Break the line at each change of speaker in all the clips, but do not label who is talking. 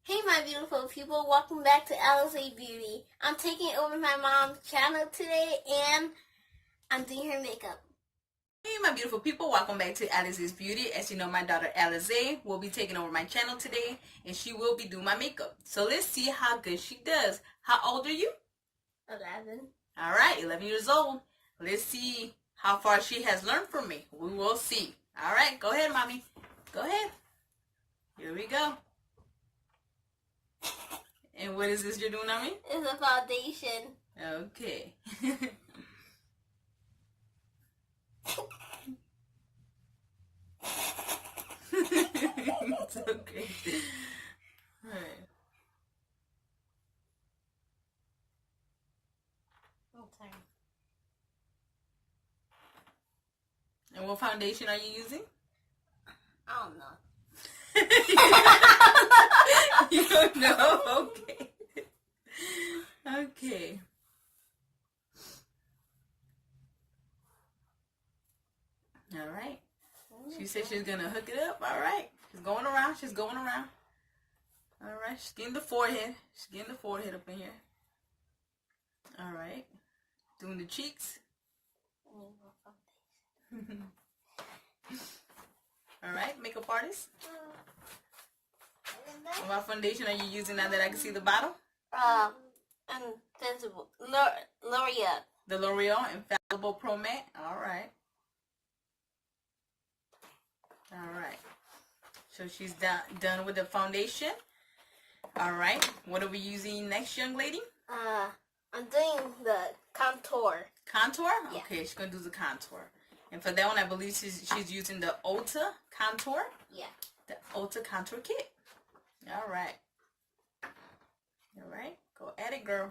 Hey my beautiful people, welcome back to Alazaes Beauty. I'm taking over my mom's channel today and I'm doing her makeup.
Hey my beautiful people, welcome back to Alazaes Beauty. As you know, my daughter Alazaes will be taking over my channel today and she will be doing my makeup. So let's see how good she does. How old are you?
11.
Alright, 11 years old. Let's see how far she has learned from me. We will see. Alright, go ahead, mommy. Go ahead. Here we go. And what is this you're doing on me?
It's a foundation.
Okay. It's okay. Alright.
Okay.
And what foundation are you using?
I don't know.
You don't know? Okay. Okay. Alright. She said she's gonna hook it up. Alright. She's going around. She's going around. Alright. She's getting the forehead. She's getting the forehead up in here. Alright. Doing the cheeks. Alright. Makeup artist. What foundation are you using now that I can see the bottom?
Invisible. L'Oreal.
The L'Oreal Infallible Pro Matte. Alright. Alright. So she's done with the foundation. Alright. What are we using next, young lady?
I'm doing the contour.
Contour?
Yeah.
Okay, she's going to do the contour. And for that one, I believe she's using the Ulta Contour.
Yeah.
The Ulta Contour Kit. Alright. Alright. Go at it, girl.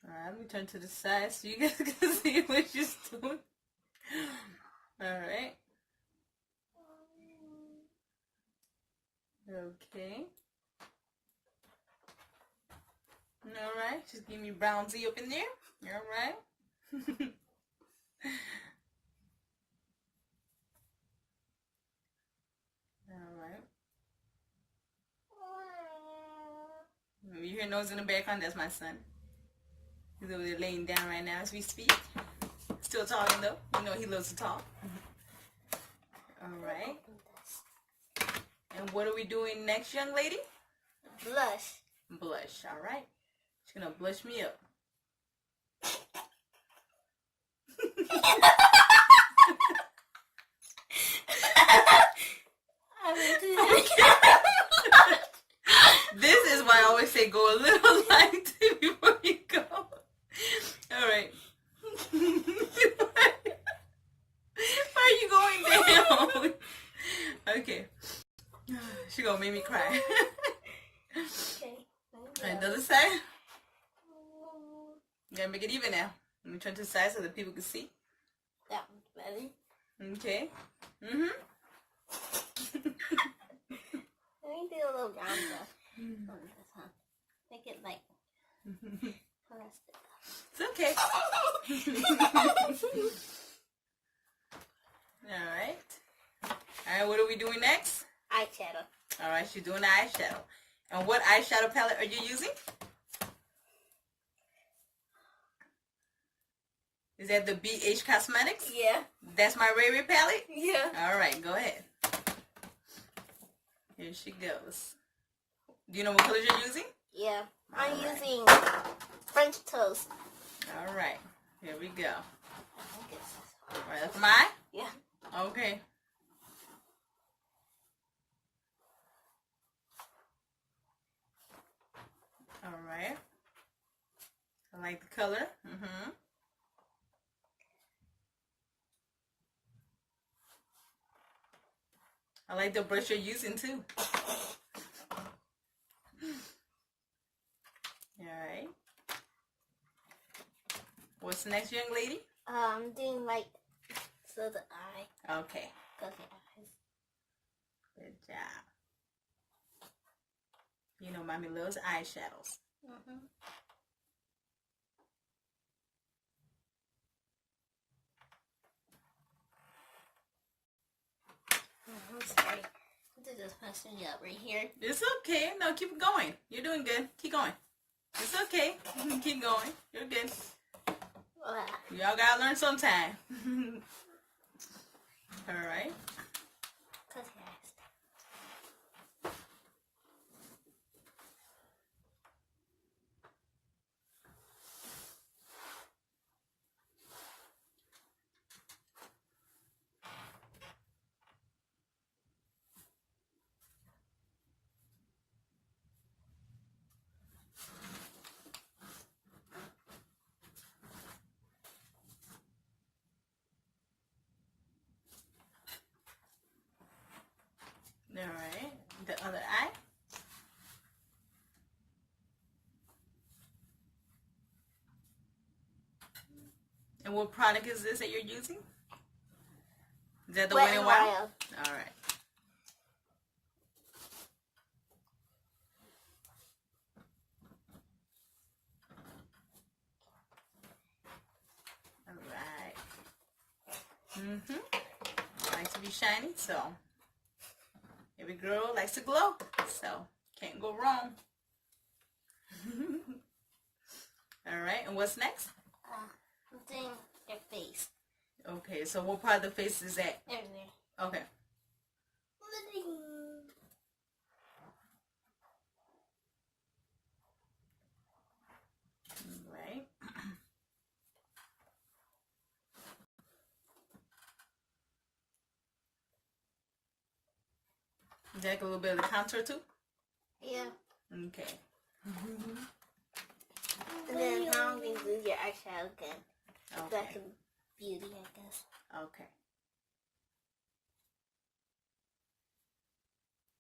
Alright, let me turn to the side so you guys can see what she's doing. Alright. Okay. Alright, she's giving me brownsy up in there. Alright. Alright. You hear nose in the background? That's my son. He's over there laying down right now as we speak. Still talking though. You know he loves to talk. Alright. And what are we doing next, young lady?
Blush.
Blush. Alright. She's gonna blush me up. This is why I always say go a little light before you go. Alright. Why are you going down? Okay. She gonna make me cry.
Okay.
Alright, the other side. You gotta make it even now. Let me turn to the side so that people can see.
That one's better.
Okay. Mm-hmm.
Let me do a little rounder on this one. Make it like plastic.
It's okay. Alright. Alright, what are we doing next?
Eyeshadow.
Alright, she's doing the eyeshadow. And what eyeshadow palette are you using? Is that the BH Cosmetics?
Yeah.
That's my Ray Ray palette?
Yeah.
Alright, go ahead. Here she goes. Do you know what colors you're using?
Yeah. I'm
All right.
using French toast.
Alright, here we go.
I think it's this one.
Alright, that's mine?
Yeah.
Okay. Alright. I like the color. Mm-hmm. I like the brush you're using too. Alright. What's next, young lady?
I'm doing like so the eye.
Okay.
Go the eyes.
Good job. You know, mommy loves eyeshadows.
Mm-hmm. just messing me up right here.
It's okay. No, keep going. You're doing good. Keep going. It's okay. Keep going. You're good. Y'all gotta learn sometime. Alright. Alright. The other eye. And what product is this that you're using? Is that the Wet n Wild? Alright. Alright. Likes to be shiny, so every girl likes to glow, so can't go wrong. Alright, and what's next?
I'm doing your face.
Okay, so what part of the face is that?
Everywhere.
Okay. Alright. Is that like a little bit of the contour too?
Yeah.
Okay.
And then now I'm going to do your eyeshadow again.
Okay.
Back in beauty, I guess.
Okay.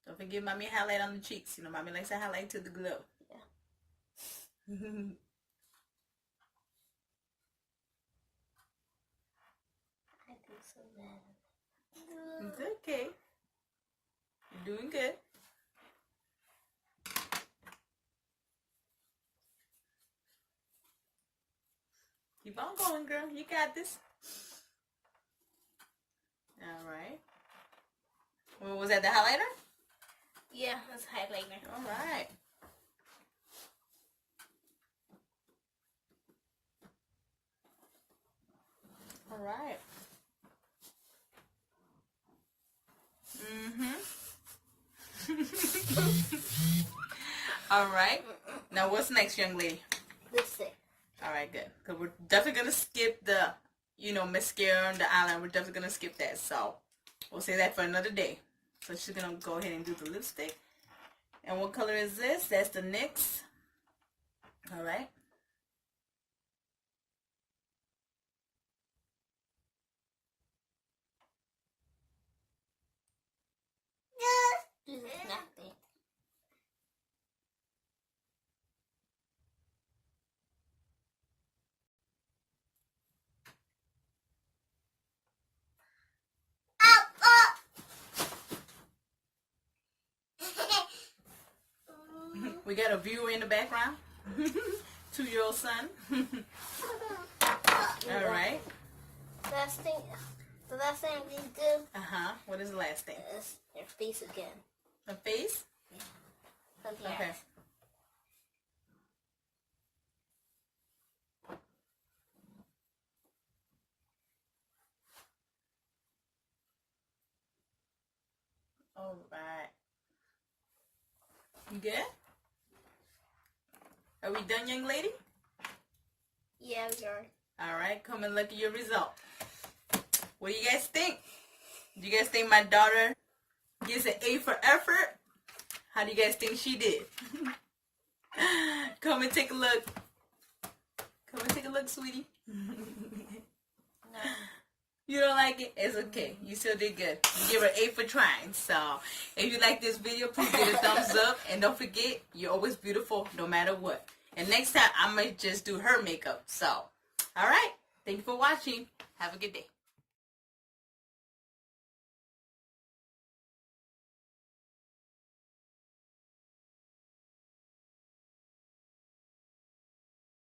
Don't forget mommy highlight on the cheeks. You know, mommy likes to highlight to the glow.
Yeah. I do so bad.
It's okay. You're doing good. Keep on going, girl. You got this. Alright. What was that, the highlighter?
Yeah, that's highlighter.
Alright. Alright. Alright. Now what's next, young lady?
Lipstick.
Alright, good. Because we're definitely going to skip the, mascara and the eyeliner. We're definitely going to skip that. So, we'll say that for another day. So, she's going to go ahead and do the lipstick. And what color is this? That's the NYX. Alright.
Do this nothing.
We got a viewer in the background. 2-year-old son. Alright.
The last thing we do
What is the last thing?
is your face again.
The face?
Yeah.
Okay. Alright. You good? Are we done, young lady?
Yeah, we are.
Alright, come and look at your result. What do you guys think? Do you guys think my daughter gets an A for effort? How do you guys think she did? Come and take a look. Come and take a look, sweetie.
No.
You don't like it? It's okay. You still did good. You give her 8 for trying. So, if you like this video, please give it a thumbs up. And don't forget, you're always beautiful no matter what. And next time, I might just do her makeup. So, alright. Thank you for watching. Have a good day.